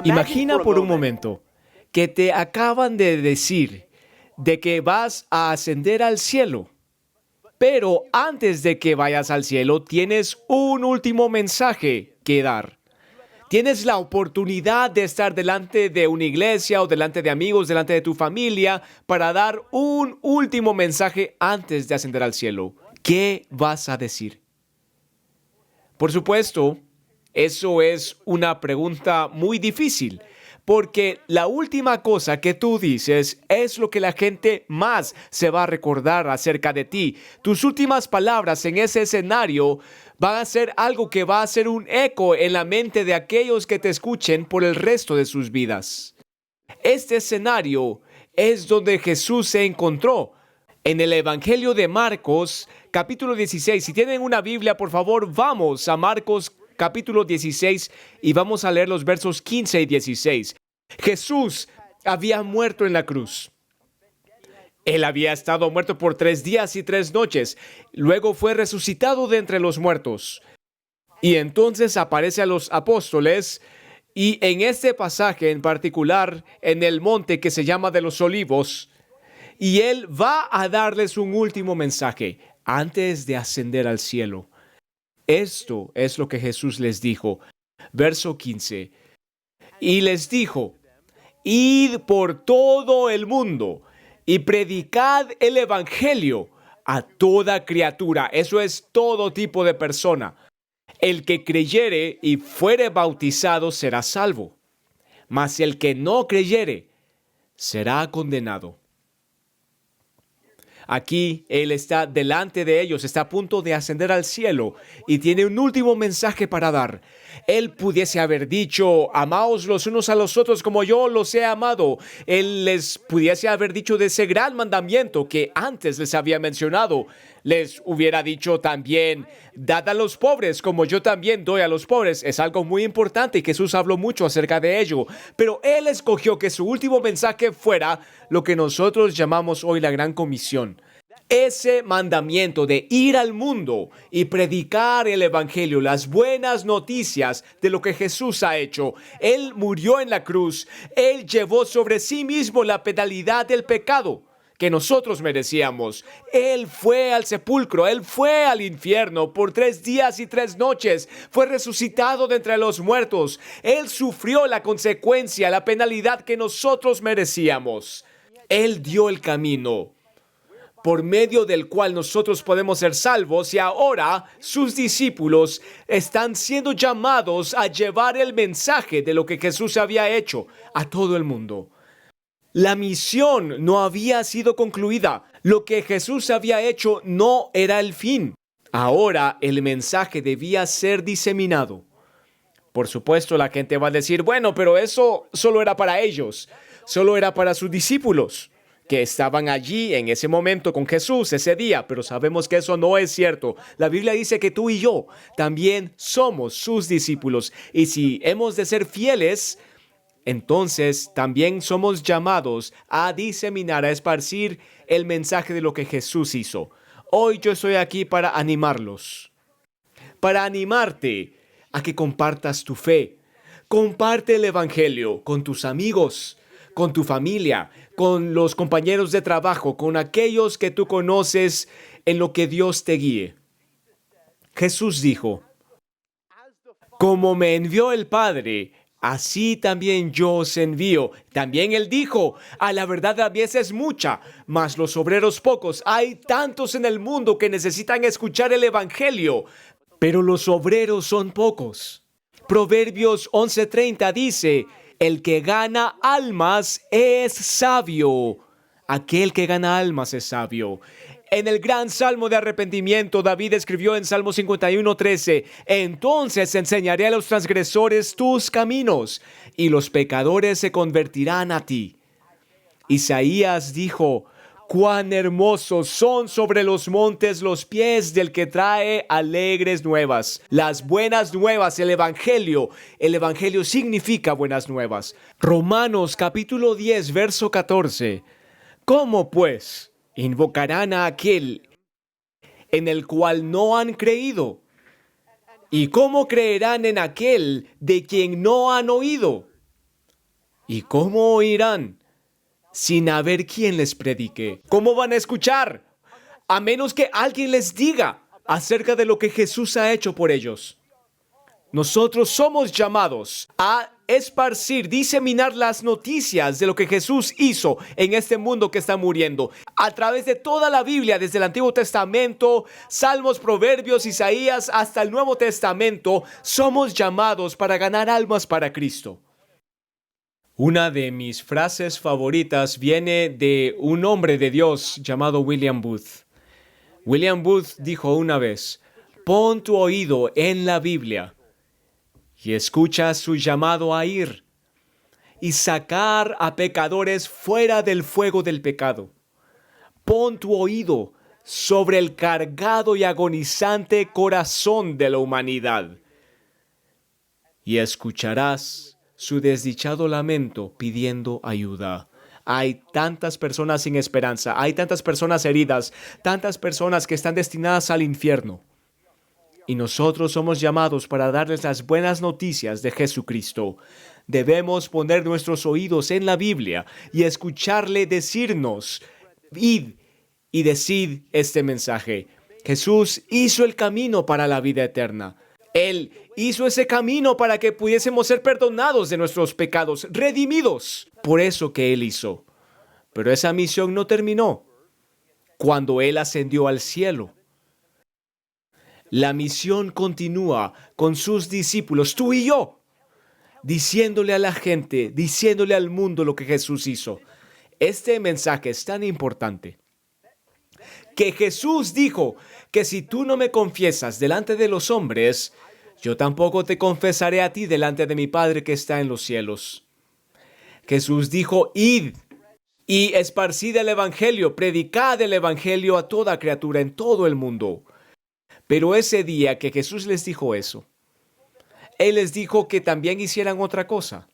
Imagina por un momento que te acaban de decir de que vas a ascender al cielo, pero antes de que vayas al cielo tienes un último mensaje que dar. Tienes la oportunidad de estar delante de una iglesia o delante de amigos, delante de tu familia, para dar un último mensaje antes de ascender al cielo. ¿Qué vas a decir? Por supuesto, eso es una pregunta muy difícil, porque la última cosa que tú dices es lo que la gente más se va a recordar acerca de ti. Tus últimas palabras en ese escenario van a ser algo que va a ser un eco en la mente de aquellos que te escuchen por el resto de sus vidas. Este escenario es donde Jesús se encontró. En el Evangelio de Marcos, capítulo 16. Si tienen una Biblia, por favor, vamos a Marcos capítulo 16 y vamos a leer los versos 15 y 16. Jesús había muerto en la cruz. Él había estado muerto por 3 días y 3 noches. Luego fue resucitado de entre los muertos. Y entonces aparece a los apóstoles. Y en este pasaje en particular, en el monte que se llama de los Olivos, y Él va a darles un último mensaje antes de ascender al cielo. Esto es lo que Jesús les dijo. Verso 15. Y les dijo: id por todo el mundo y predicad el evangelio a toda criatura. Eso es todo tipo de persona. El que creyere y fuere bautizado será salvo, mas el que no creyere será condenado. Aquí Él está delante de ellos, está a punto de ascender al cielo y tiene un último mensaje para dar. Él pudiese haber dicho: amaos los unos a los otros como yo los he amado. Él les pudiese haber dicho de ese gran mandamiento que antes les había mencionado. Les hubiera dicho también: dad a los pobres como yo también doy a los pobres. Es algo muy importante y Jesús habló mucho acerca de ello. Pero Él escogió que su último mensaje fuera lo que nosotros llamamos hoy la Gran Comisión. Ese mandamiento de ir al mundo y predicar el evangelio, las buenas noticias de lo que Jesús ha hecho. Él murió en la cruz. Él llevó sobre sí mismo la penalidad del pecado que nosotros merecíamos. Él fue al sepulcro, Él fue al infierno por 3 días y 3 noches. Fue resucitado de entre los muertos. Él sufrió la consecuencia, la penalidad que nosotros merecíamos. Él dio el camino por medio del cual nosotros podemos ser salvos, y ahora sus discípulos están siendo llamados a llevar el mensaje de lo que Jesús había hecho a todo el mundo. La misión no había sido concluida. Lo que Jesús había hecho no era el fin. Ahora el mensaje debía ser diseminado. Por supuesto, la gente va a decir: bueno, pero eso solo era para ellos. Solo era para sus discípulos que estaban allí en ese momento con Jesús ese día, pero sabemos que eso no es cierto. La Biblia dice que tú y yo también somos sus discípulos, y si hemos de ser fieles, entonces también somos llamados a diseminar, a esparcir el mensaje de lo que Jesús hizo. Hoy yo estoy aquí para animarlos, para animarte a que compartas tu fe. Comparte el evangelio con tus amigos, con tu familia, con los compañeros de trabajo, con aquellos que tú conoces, en lo que Dios te guíe. Jesús dijo: como me envió el Padre, así también yo os envío. También Él dijo: a la verdad la mies es mucha, mas los obreros pocos. Hay tantos en el mundo que necesitan escuchar el evangelio, pero los obreros son pocos. Proverbios 11:30 dice: el que gana almas es sabio. Aquel que gana almas es sabio. En el gran salmo de arrepentimiento, David escribió en Salmo 51:13: entonces enseñaré a los transgresores tus caminos, y los pecadores se convertirán a ti. Isaías dijo: cuán hermosos son sobre los montes los pies del que trae alegres nuevas. Las buenas nuevas, el evangelio significa buenas nuevas. Romanos capítulo 10, verso 14. ¿Cómo pues invocarán a aquel en el cual no han creído? ¿Y cómo creerán en aquel de quien no han oído? ¿Y cómo oirán sin haber quien les predique? ¿Cómo van a escuchar? A menos que alguien les diga acerca de lo que Jesús ha hecho por ellos. Nosotros somos llamados a esparcir, diseminar las noticias de lo que Jesús hizo en este mundo que está muriendo. A través de toda la Biblia, desde el Antiguo Testamento, Salmos, Proverbios, Isaías, hasta el Nuevo Testamento, somos llamados para ganar almas para Cristo. Una de mis frases favoritas viene de un hombre de Dios llamado William Booth. William Booth dijo una vez: pon tu oído en la Biblia y escucha su llamado a ir y sacar a pecadores fuera del fuego del pecado. Pon tu oído sobre el cargado y agonizante corazón de la humanidad y escucharás su desdichado lamento pidiendo ayuda. Hay tantas personas sin esperanza, hay tantas personas heridas, tantas personas que están destinadas al infierno. Y nosotros somos llamados para darles las buenas noticias de Jesucristo. Debemos poner nuestros oídos en la Biblia y escucharle decirnos: id y decid este mensaje. Jesús hizo el camino para la vida eterna. Él hizo ese camino para que pudiésemos ser perdonados de nuestros pecados, redimidos por eso que Él hizo. Pero esa misión no terminó cuando Él ascendió al cielo. La misión continúa con sus discípulos, tú y yo, diciéndole a la gente, diciéndole al mundo lo que Jesús hizo. Este mensaje es tan importante que Jesús dijo que si tú no me confiesas delante de los hombres, yo tampoco te confesaré a ti delante de mi Padre que está en los cielos. Jesús dijo: id y esparcid el evangelio, predicad el evangelio a toda criatura en todo el mundo. Pero ese día que Jesús les dijo eso, Él les dijo que también hicieran otra cosa.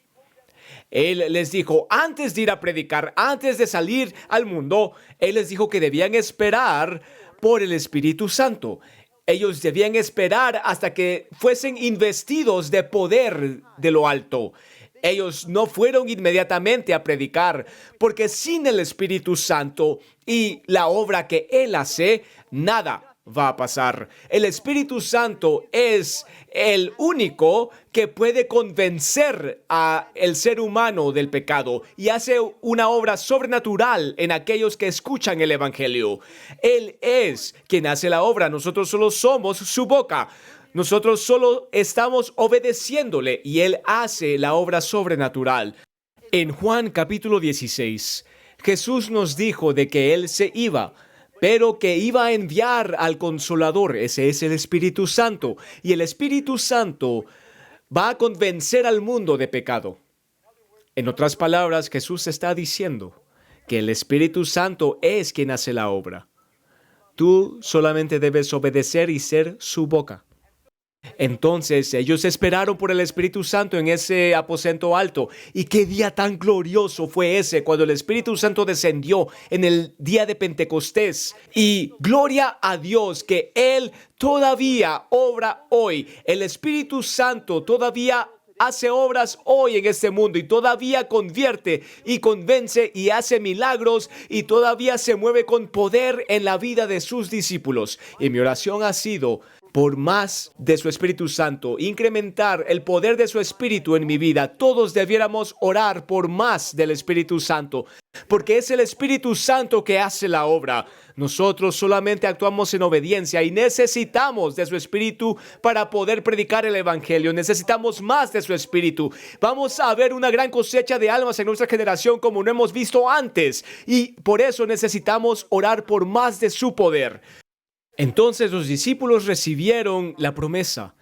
Él les dijo, antes de ir a predicar, antes de salir al mundo, Él les dijo que debían esperar por el Espíritu Santo. Ellos debían esperar hasta que fuesen investidos de poder de lo alto. Ellos no fueron inmediatamente a predicar, porque sin el Espíritu Santo y la obra que Él hace, nada va a pasar. El Espíritu Santo es el único que puede convencer a el ser humano del pecado y hace una obra sobrenatural en aquellos que escuchan el Evangelio. Él es quien hace la obra. Nosotros solo somos su boca. Nosotros solo estamos obedeciéndole y Él hace la obra sobrenatural. En Juan capítulo 16, Jesús nos dijo de que Él se iba, pero que iba a enviar al Consolador. Ese es el Espíritu Santo. Y el Espíritu Santo va a convencer al mundo de pecado. En otras palabras, Jesús está diciendo que el Espíritu Santo es quien hace la obra. Tú solamente debes obedecer y ser su boca. Entonces ellos esperaron por el Espíritu Santo en ese aposento alto. Y qué día tan glorioso fue ese cuando el Espíritu Santo descendió en el día de Pentecostés. Y gloria a Dios que Él todavía obra hoy. El Espíritu Santo todavía hace obras hoy en este mundo y todavía convierte y convence y hace milagros y todavía se mueve con poder en la vida de sus discípulos. Y mi oración ha sido por más de su Espíritu Santo, incrementar el poder de su Espíritu en mi vida. Todos debiéramos orar por más del Espíritu Santo, porque es el Espíritu Santo que hace la obra. Nosotros solamente actuamos en obediencia y necesitamos de su Espíritu para poder predicar el Evangelio. Necesitamos más de su Espíritu. Vamos a ver una gran cosecha de almas en nuestra generación como no hemos visto antes, y por eso necesitamos orar por más de su poder. Entonces los discípulos recibieron la promesa.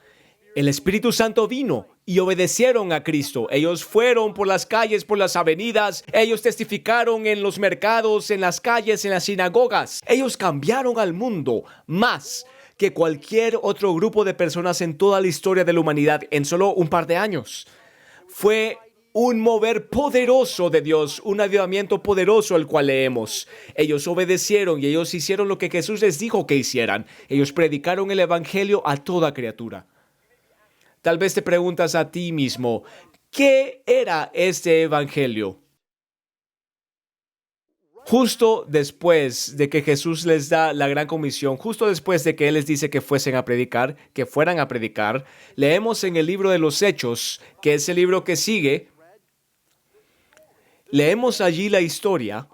El Espíritu Santo vino y obedecieron a Cristo. Ellos fueron por las calles, por las avenidas. Ellos testificaron en los mercados, en las calles, en las sinagogas. Ellos cambiaron al mundo más que cualquier otro grupo de personas en toda la historia de la humanidad en solo un par de años. Fue un mover poderoso de Dios, un avivamiento poderoso el cual leemos. Ellos obedecieron y ellos hicieron lo que Jesús les dijo que hicieran. Ellos predicaron el Evangelio a toda criatura. Tal vez te preguntas a ti mismo, ¿Qué era este evangelio? Justo después de que Jesús les da la gran comisión, justo después de que Él les dice que fuesen a predicar, que fueran a predicar, leemos en el libro de los Hechos, que es el libro que sigue, leemos allí la historia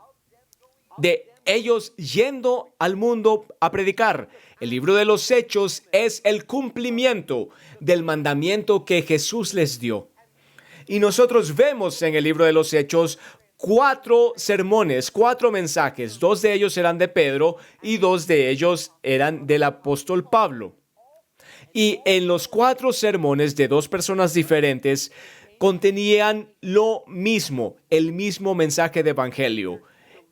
de ellos yendo al mundo a predicar. El libro de los Hechos es el cumplimiento del mandamiento que Jesús les dio. Y nosotros vemos en el libro de los Hechos 4 sermones, 4 mensajes. 2 de ellos eran de Pedro y 2 de ellos eran del apóstol Pablo. Y en los 4 sermones de 2 personas diferentes contenían lo mismo, el mismo mensaje de evangelio.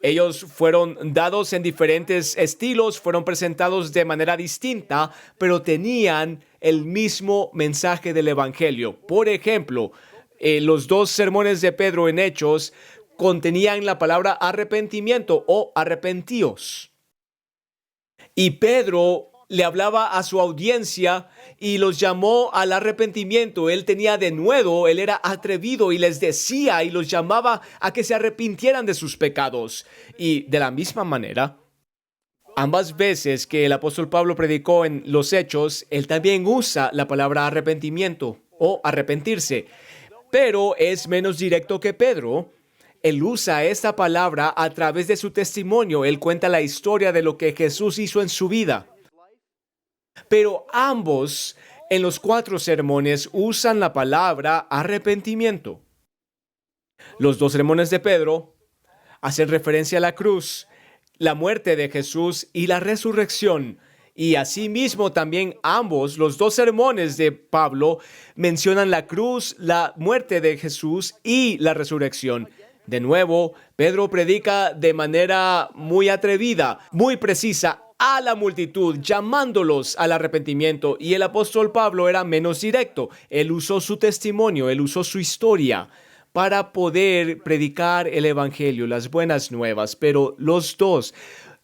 Ellos fueron dados en diferentes estilos, fueron presentados de manera distinta, pero tenían el mismo mensaje del evangelio. Por ejemplo, los 2 sermones de Pedro en Hechos contenían la palabra arrepentimiento o arrepentíos. Y Pedro le hablaba a su audiencia y los llamó al arrepentimiento. Él tenía denuedo, él era atrevido y les decía y los llamaba a que se arrepintieran de sus pecados. Y de la misma manera, ambas veces que el apóstol Pablo predicó en los Hechos, él también usa la palabra arrepentimiento o arrepentirse, pero es menos directo que Pedro. Él usa esta palabra a través de su testimonio. Él cuenta la historia de lo que Jesús hizo en su vida. Pero ambos, en los 4 sermones, usan la palabra arrepentimiento. Los 2 sermones de Pedro hacen referencia a la cruz, la muerte de Jesús y la resurrección. Y asimismo también ambos, los 2 sermones de Pablo, mencionan la cruz, la muerte de Jesús y la resurrección. De nuevo, Pedro predica de manera muy atrevida, muy precisa a la multitud, llamándolos al arrepentimiento, y el apóstol Pablo era menos directo. Él usó su testimonio, él usó su historia para poder predicar el evangelio, las buenas nuevas, pero los 2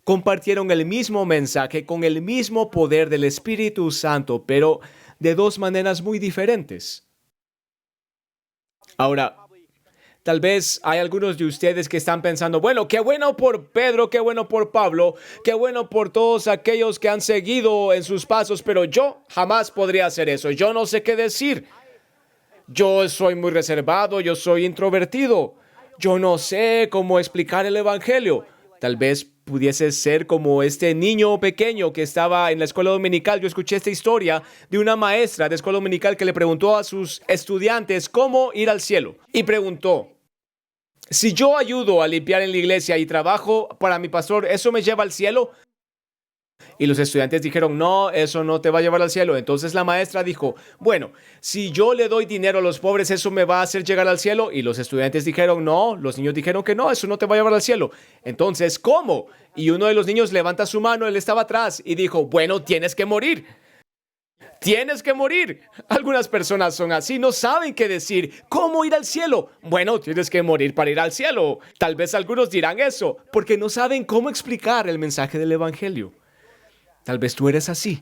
compartieron el mismo mensaje con el mismo poder del Espíritu Santo, pero de 2 maneras muy diferentes. Ahora, tal vez hay algunos de ustedes que están pensando, bueno, qué bueno por Pedro, qué bueno por Pablo, qué bueno por todos aquellos que han seguido en sus pasos, pero yo jamás podría hacer eso. Yo no sé qué decir. Yo soy muy reservado, yo soy introvertido. Yo no sé cómo explicar el evangelio. Tal vez pudiese ser como este niño pequeño que estaba en la escuela dominical. Yo escuché esta historia de una maestra de escuela dominical que le preguntó a sus estudiantes cómo ir al cielo. Y preguntó, si yo ayudo a limpiar en la iglesia y trabajo para mi pastor, ¿eso me lleva al cielo? Y los estudiantes dijeron, no, eso no te va a llevar al cielo. Entonces la maestra dijo, bueno, si yo le doy dinero a los pobres, ¿eso me va a hacer llegar al cielo? Y los estudiantes dijeron, no, los niños dijeron que no, eso no te va a llevar al cielo. Entonces, ¿cómo? Y uno de los niños levanta su mano, él estaba atrás y dijo, bueno, tienes que morir. Tienes que morir. Algunas personas son así, no saben qué decir. ¿Cómo ir al cielo? Bueno, tienes que morir para ir al cielo. Tal vez algunos dirán eso, porque no saben cómo explicar el mensaje del evangelio. Tal vez tú eres así.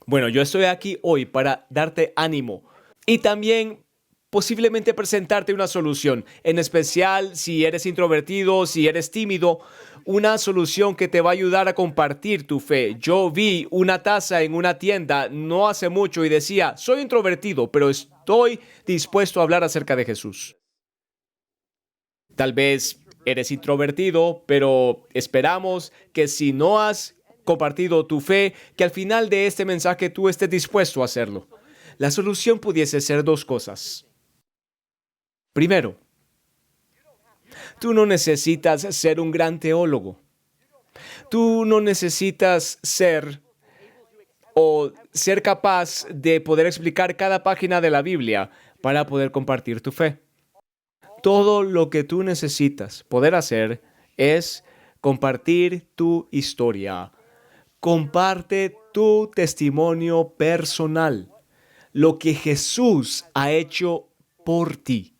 Bueno, yo estoy aquí hoy para darte ánimo y también posiblemente presentarte una solución, en especial si eres introvertido, si eres tímido, una solución que te va a ayudar a compartir tu fe. Yo vi una taza en una tienda no hace mucho y decía, soy introvertido, pero estoy dispuesto a hablar acerca de Jesús. Tal vez eres introvertido, pero esperamos que si no has compartido tu fe, que al final de este mensaje tú estés dispuesto a hacerlo. La solución pudiese ser 2 cosas. Primero, tú no necesitas ser un gran teólogo. Tú no necesitas ser capaz de poder explicar cada página de la Biblia para poder compartir tu fe. Todo lo que tú necesitas poder hacer es compartir tu historia. Comparte tu testimonio personal, lo que Jesús ha hecho por ti.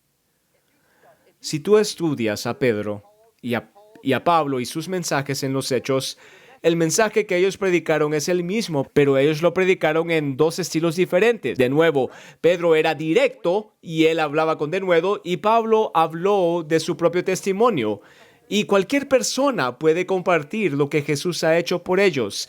Si tú estudias a Pedro y a Pablo y sus mensajes en los Hechos, El mensaje que ellos predicaron es el mismo, pero ellos lo predicaron en dos estilos diferentes. De nuevo, Pedro era directo y él hablaba con denuedo, y Pablo habló de su propio testimonio. Y cualquier persona puede compartir lo que Jesús ha hecho por ellos.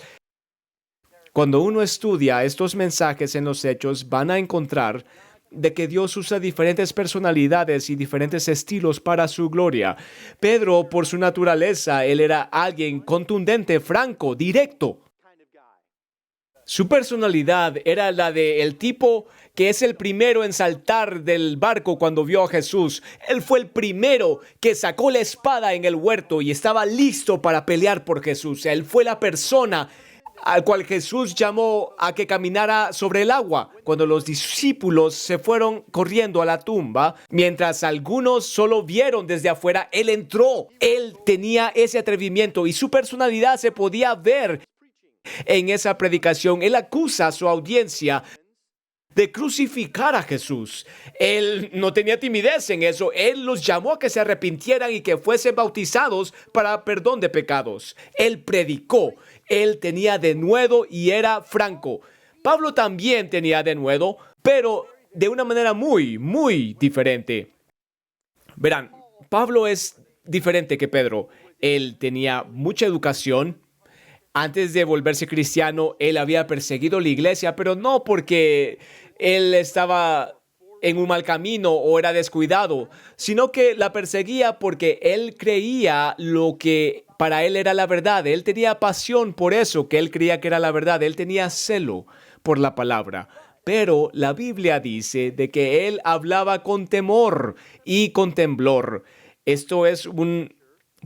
Cuando uno estudia estos mensajes en los Hechos, van a encontrar de que Dios usa diferentes personalidades y diferentes estilos para su gloria. Pedro, por su naturaleza, él era alguien contundente, franco, directo. Su personalidad era la de el tipo que es el primero en saltar del barco cuando vio a Jesús. Él fue el primero que sacó la espada en el huerto y estaba listo para pelear por Jesús. Él fue la persona al cual Jesús llamó a que caminara sobre el agua. Cuando los discípulos se fueron corriendo a la tumba, mientras algunos solo vieron desde afuera, él entró. Él tenía ese atrevimiento y su personalidad se podía ver en esa predicación. Él acusa a su audiencia de crucificar a Jesús. Él no tenía timidez en eso. Él los llamó a que se arrepintieran y que fuesen bautizados para perdón de pecados. Él predicó. Él tenía denuedo y era franco. Pablo también tenía denuedo, pero de una manera muy, muy diferente. Verán, Pablo es diferente que Pedro. Él tenía mucha educación. Antes de volverse cristiano, él había perseguido la iglesia, pero no porque él estaba en un mal camino o era descuidado, sino que la perseguía porque él creía lo que para él era la verdad. Él tenía pasión por eso, que él creía que era la verdad. Él tenía celo por la palabra. Pero la Biblia dice de que él hablaba con temor y con temblor. Esto es un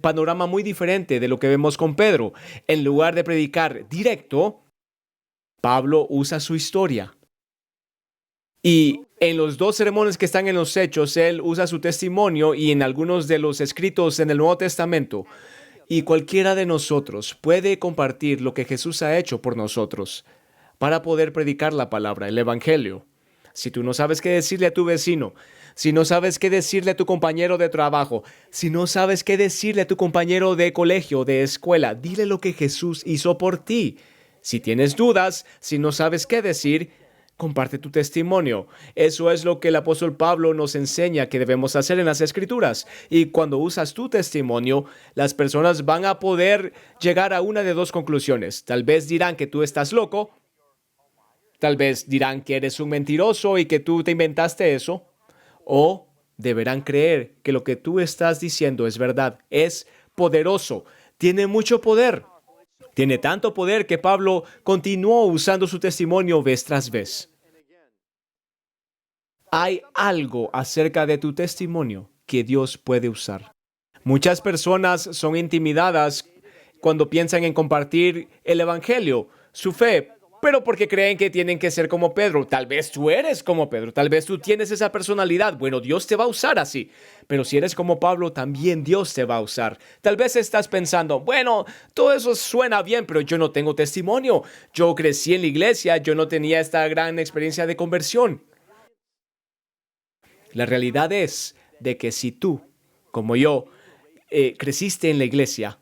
panorama muy diferente de lo que vemos con Pedro. En lugar de predicar directo, Pablo usa su historia. Y en los dos sermones que están en los Hechos, él usa su testimonio, y en algunos de los escritos en el Nuevo Testamento. Y cualquiera de nosotros puede compartir lo que Jesús ha hecho por nosotros para poder predicar la palabra, el evangelio. Si tú no sabes qué decirle a tu vecino, si no sabes qué decirle a tu compañero de trabajo, si no sabes qué decirle a tu compañero de colegio, de escuela, dile lo que Jesús hizo por ti. Si tienes dudas, si no sabes qué decir, comparte tu testimonio. Eso es lo que el apóstol Pablo nos enseña que debemos hacer en las Escrituras. Y cuando usas tu testimonio, las personas van a poder llegar a una de dos conclusiones. Tal vez dirán que tú estás loco. Tal vez dirán que eres un mentiroso y que tú te inventaste eso. O deberán creer que lo que tú estás diciendo es verdad. Es poderoso. Tiene mucho poder. Tiene tanto poder que Pablo continuó usando su testimonio vez tras vez. Hay algo acerca de tu testimonio que Dios puede usar. Muchas personas son intimidadas cuando piensan en compartir el evangelio, su fe, pero porque creen que tienen que ser como Pedro. Tal vez tú eres como Pedro, tal vez tú tienes esa personalidad. Bueno, Dios te va a usar así. Pero si eres como Pablo, también Dios te va a usar. Tal vez estás pensando, bueno, todo eso suena bien, pero yo no tengo testimonio. Yo crecí en la iglesia, yo no tenía esta gran experiencia de conversión. La realidad es de que si tú, como yo, creciste en la iglesia,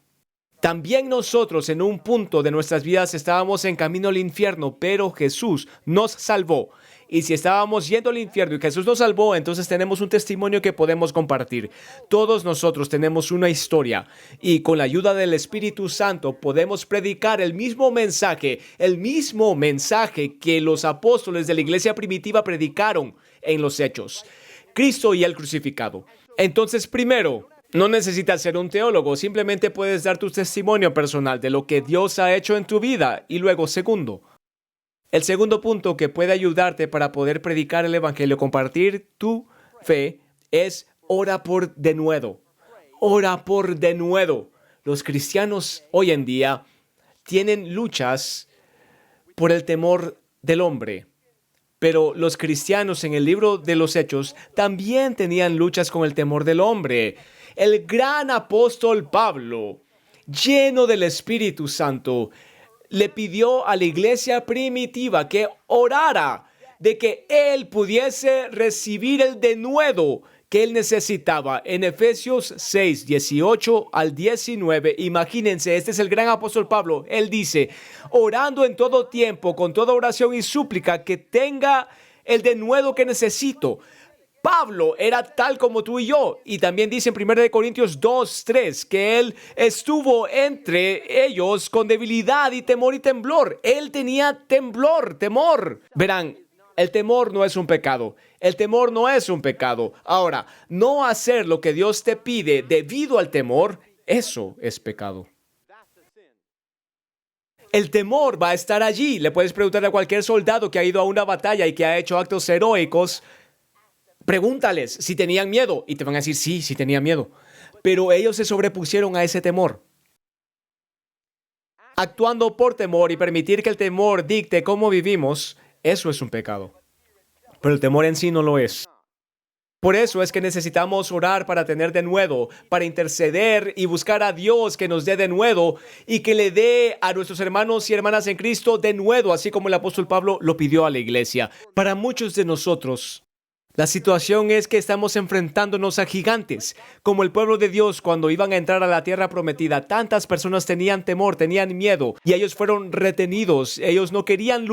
también nosotros en un punto de nuestras vidas estábamos en camino al infierno, pero Jesús nos salvó. Y si estábamos yendo al infierno y Jesús nos salvó, entonces tenemos un testimonio que podemos compartir. Todos nosotros tenemos una historia y con la ayuda del Espíritu Santo podemos predicar el mismo mensaje que los apóstoles de la iglesia primitiva predicaron en los Hechos. Cristo y el crucificado. Entonces, primero, no necesitas ser un teólogo, simplemente puedes dar tu testimonio personal de lo que Dios ha hecho en tu vida. Y luego, segundo, el segundo punto que puede ayudarte para poder predicar el evangelio, compartir tu fe, es ora por denuedo. Ora por denuedo. Los cristianos hoy en día tienen luchas por el temor del hombre. Pero los cristianos en el libro de los Hechos también tenían luchas con el temor del hombre. El gran apóstol Pablo, lleno del Espíritu Santo, le pidió a la iglesia primitiva que orara de que él pudiese recibir el denuedo que él necesitaba. En Efesios 6, 18 al 19, imagínense, este es el gran apóstol Pablo. Él dice, orando en todo tiempo, con toda oración y súplica, que tenga el denuedo que necesito. Pablo era tal como tú y yo. Y también dice en 1 Corintios 2, 3 que él estuvo entre ellos con debilidad y temor y temblor. Él tenía temor. Verán, el temor no es un pecado. El temor no es un pecado. Ahora, no hacer lo que Dios te pide debido al temor, eso es pecado. El temor va a estar allí. Le puedes preguntar a cualquier soldado que ha ido a una batalla y que ha hecho actos heroicos. Pregúntales si tenían miedo y te van a decir sí tenían miedo. Pero ellos se sobrepusieron a ese temor. Actuando por temor y permitir que el temor dicte cómo vivimos, eso es un pecado. Pero el temor en sí no lo es. Por eso es que necesitamos orar para tener denuedo, para interceder y buscar a Dios que nos dé denuedo y que le dé a nuestros hermanos y hermanas en Cristo denuedo, así como el apóstol Pablo lo pidió a la iglesia. Para muchos de nosotros, la situación es que estamos enfrentándonos a gigantes, como el pueblo de Dios cuando iban a entrar a la tierra prometida. Tantas personas tenían temor, tenían miedo y ellos fueron retenidos. Ellos no querían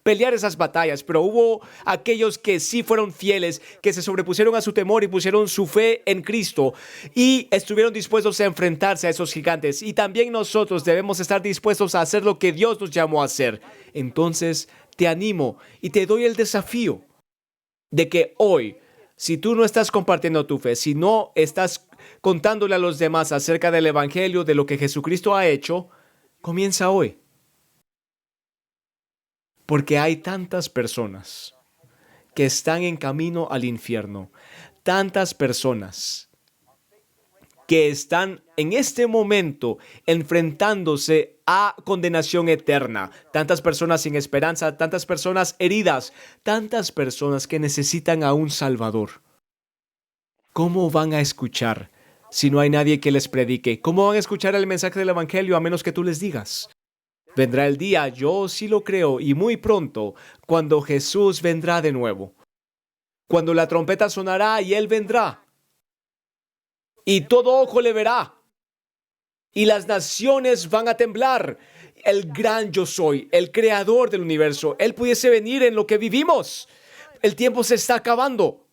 pelear esas batallas, pero hubo aquellos que sí fueron fieles, que se sobrepusieron a su temor y pusieron su fe en Cristo y estuvieron dispuestos a enfrentarse a esos gigantes. Y también nosotros debemos estar dispuestos a hacer lo que Dios nos llamó a hacer. Entonces, te animo y te doy el desafío de que hoy, si tú no estás compartiendo tu fe, si no estás contándole a los demás acerca del Evangelio, de lo que Jesucristo ha hecho, comienza hoy. Porque hay tantas personas que están en camino al infierno, tantas personas que están en este momento enfrentándose a condenación eterna. Tantas personas sin esperanza, tantas personas heridas, tantas personas que necesitan a un Salvador. ¿Cómo van a escuchar si no hay nadie que les predique? ¿Cómo van a escuchar el mensaje del Evangelio a menos que tú les digas? Vendrá el día, yo sí lo creo, y muy pronto, cuando Jesús vendrá de nuevo. Cuando la trompeta sonará y Él vendrá. Y todo ojo le verá. Y las naciones van a temblar. El gran yo soy, el creador del universo, Él pudiese venir en lo que vivimos. El tiempo se está acabando.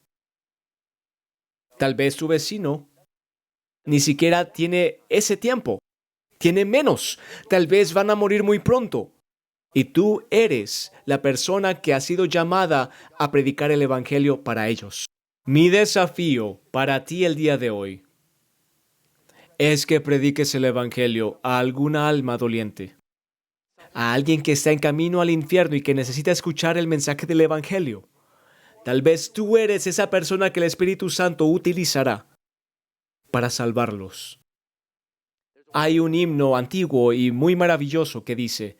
Tal vez tu vecino ni siquiera tiene ese tiempo. Tiene menos. Tal vez van a morir muy pronto. Y tú eres la persona que ha sido llamada a predicar el Evangelio para ellos. Mi desafío para ti el día de hoy es que prediques el Evangelio a alguna alma doliente, a alguien que está en camino al infierno y que necesita escuchar el mensaje del Evangelio. Tal vez tú eres esa persona que el Espíritu Santo utilizará para salvarlos. Hay un himno antiguo y muy maravilloso que dice: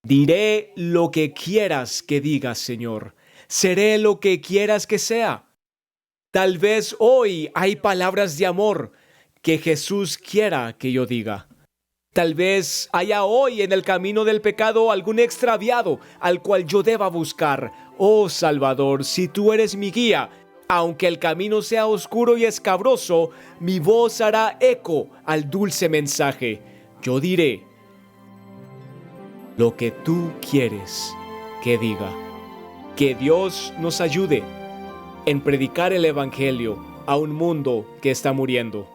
diré lo que quieras que digas, Señor. Seré lo que quieras que sea. Tal vez hoy hay palabras de amor que Jesús quiera que yo diga. Tal vez haya hoy en el camino del pecado algún extraviado al cual yo deba buscar. Oh Salvador, si tú eres mi guía, aunque el camino sea oscuro y escabroso, mi voz hará eco al dulce mensaje. Yo diré lo que tú quieres que diga. Que Dios nos ayude en predicar el Evangelio a un mundo que está muriendo.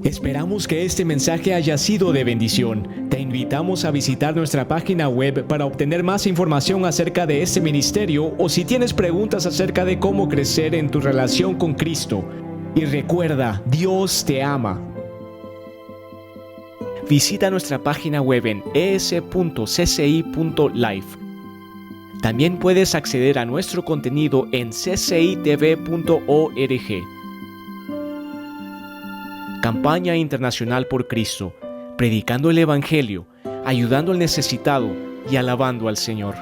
Esperamos que este mensaje haya sido de bendición. Te invitamos a visitar nuestra página web para obtener más información acerca de este ministerio o si tienes preguntas acerca de cómo crecer en tu relación con Cristo. Y recuerda, Dios te ama. Visita nuestra página web en es.cci.life. También puedes acceder a nuestro contenido enccitv.org. Campaña Internacional por Cristo, predicando el Evangelio, ayudando al necesitado y alabando al Señor.